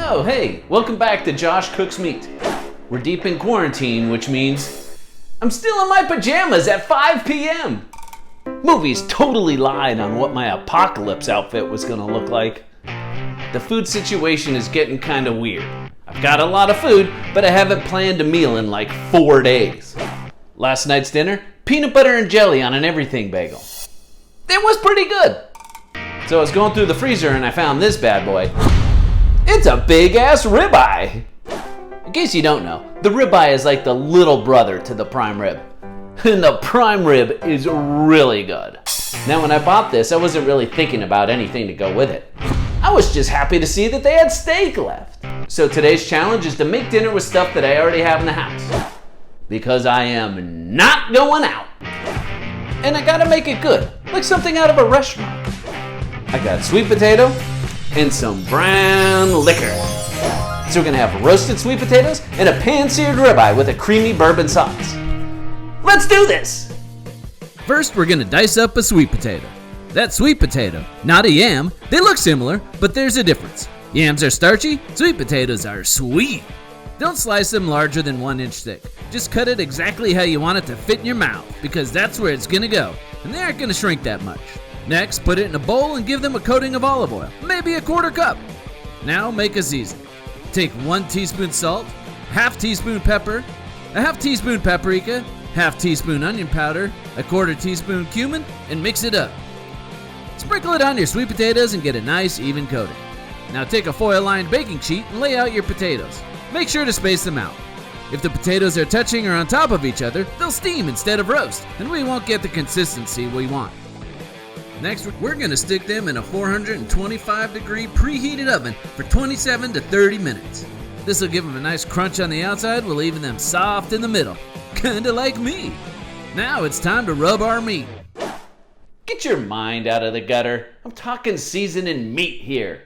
Oh, hey, welcome back to Josh Cooks Meat. We're deep in quarantine, which means I'm still in my pajamas at 5 p.m. Movies totally lied on what my apocalypse outfit was gonna look like. The food situation is getting kinda weird. I've got a lot of food, but I haven't planned a meal in like 4 days. Last night's dinner, peanut butter and jelly on an everything bagel. It was pretty good. So I was going through the freezer and I found this bad boy. It's a big ass ribeye. In case you don't know, the ribeye is like the little brother to the prime rib. And the prime rib is really good. Now when I bought this, I wasn't really thinking about anything to go with it. I was just happy to see that they had steak left. So today's challenge is to make dinner with stuff that I already have in the house. Because I am not going out. And I gotta make it good, like something out of a restaurant. I got sweet potato and some brown liquor. So we're gonna have roasted sweet potatoes and a pan-seared ribeye with a creamy bourbon sauce. Let's do this! First, we're gonna dice up a sweet potato. That sweet potato, not a yam. They look similar, but there's a difference. Yams are starchy, sweet potatoes are sweet. Don't slice them larger than 1 inch thick. Just cut it exactly how you want it to fit in your mouth, because that's where it's gonna go, and they aren't gonna shrink that much. Next, put it in a bowl and give them a coating of olive oil, maybe a 1/4 cup. Now make a seasoning. Take 1 teaspoon salt, 1/2 teaspoon pepper, a 1/2 teaspoon paprika, 1/2 teaspoon onion powder, a 1/4 teaspoon cumin, and mix it up. Sprinkle it on your sweet potatoes and get a nice even coating. Now take a foil-lined baking sheet and lay out your potatoes. Make sure to space them out. If the potatoes are touching or on top of each other, they'll steam instead of roast, and we won't get the consistency we want. Next, we're gonna stick them in a 425-degree preheated oven for 27 to 30 minutes. This will give them a nice crunch on the outside while leaving them soft in the middle. Kinda like me. Now it's time to rub our meat. Get your mind out of the gutter. I'm talking seasoning meat here.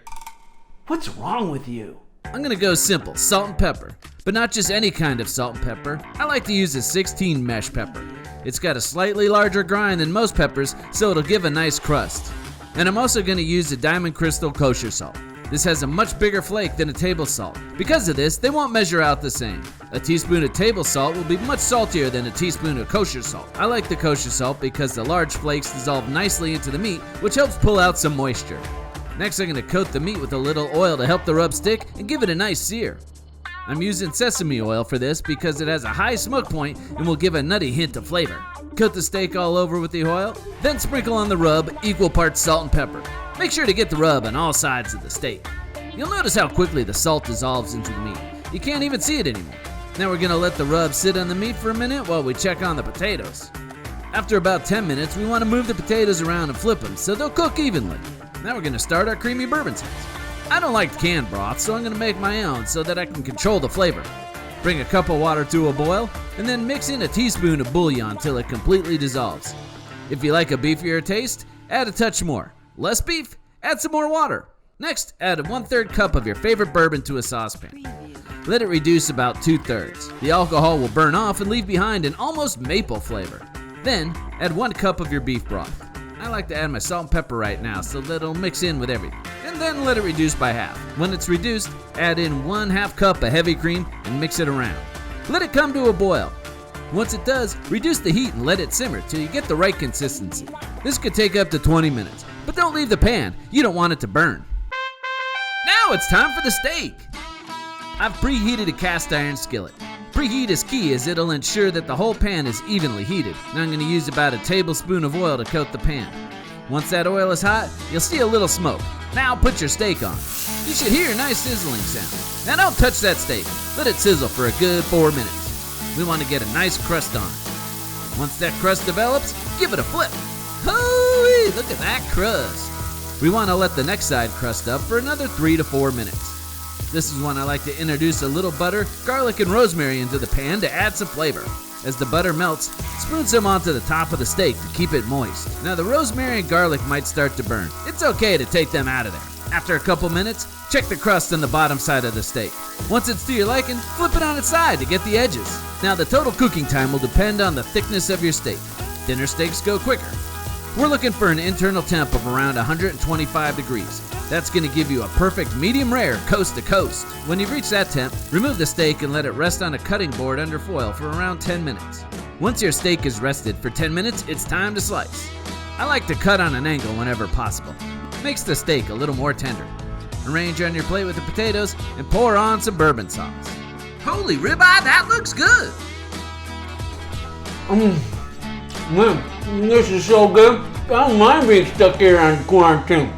What's wrong with you? I'm gonna go simple, salt and pepper. But not just any kind of salt and pepper. I like to use a 16 mesh pepper. It's got a slightly larger grind than most peppers, so it'll give a nice crust. And I'm also gonna use a Diamond Crystal kosher salt. This has a much bigger flake than a table salt. Because of this, they won't measure out the same. A teaspoon of table salt will be much saltier than a teaspoon of kosher salt. I like the kosher salt because the large flakes dissolve nicely into the meat, which helps pull out some moisture. Next, I'm gonna coat the meat with a little oil to help the rub stick and give it a nice sear. I'm using sesame oil for this because it has a high smoke point and will give a nutty hint of flavor. Coat the steak all over with the oil, then sprinkle on the rub equal parts salt and pepper. Make sure to get the rub on all sides of the steak. You'll notice how quickly the salt dissolves into the meat. You can't even see it anymore. Now we're gonna let the rub sit on the meat for a minute while we check on the potatoes. After about 10 minutes, we wanna move the potatoes around and flip them so they'll cook evenly. Now we're gonna start our creamy bourbon sauce. I don't like canned broth, so I'm gonna make my own so that I can control the flavor. Bring a cup of water to a boil, and then mix in a teaspoon of bouillon until it completely dissolves. If you like a beefier taste, add a touch more. Less beef? Add some more water. Next, add a 1/3 cup of your favorite bourbon to a saucepan. Let it reduce about 2/3. The alcohol will burn off and leave behind an almost maple flavor. Then, add 1 cup of your beef broth. I like to add my salt and pepper right now so that it'll mix in with everything. And then let it reduce by half. When it's reduced, add in 1/2 cup of heavy cream and mix it around. Let it come to a boil. Once it does, reduce the heat and let it simmer till you get the right consistency. This could take up to 20 minutes, but don't leave the pan. You don't want it to burn. Now it's time for the steak. I've preheated a cast iron skillet. Preheat is key as it'll ensure that the whole pan is evenly heated. Now I'm going to use about a tablespoon of oil to coat the pan. Once that oil is hot, you'll see a little smoke. Now put your steak on. You should hear a nice sizzling sound. Now don't touch that steak. Let it sizzle for a good 4 minutes. We want to get a nice crust on it. Once that crust develops, give it a flip. Hooey, look at that crust. We want to let the next side crust up for another 3 to 4 minutes. This is when I like to introduce a little butter, garlic, and rosemary into the pan to add some flavor. As the butter melts, spoon some onto the top of the steak to keep it moist. Now the rosemary and garlic might start to burn. It's okay to take them out of there. After a couple minutes, check the crust on the bottom side of the steak. Once it's to your liking, flip it on its side to get the edges. Now the total cooking time will depend on the thickness of your steak. Dinner steaks go quicker. We're looking for an internal temp of around 125 degrees. That's going to give you a perfect medium rare coast to coast. When you've reached that temp, remove the steak and let it rest on a cutting board under foil for around 10 minutes. Once your steak is rested for 10 minutes, it's time to slice. I like to cut on an angle whenever possible. Makes the steak a little more tender. Arrange on your plate with the potatoes and pour on some bourbon sauce. Holy ribeye, that looks good! Man, this is so good. I don't mind being stuck here on quarantine.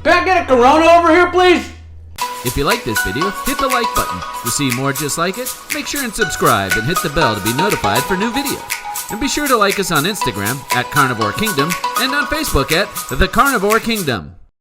Can I get a Corona over here, please? If you like this video, hit the like button. To see more just like it, make sure and subscribe and hit the bell to be notified for new videos. And be sure to like us on Instagram @Carnivore Kingdom and on Facebook @The Carnivore Kingdom.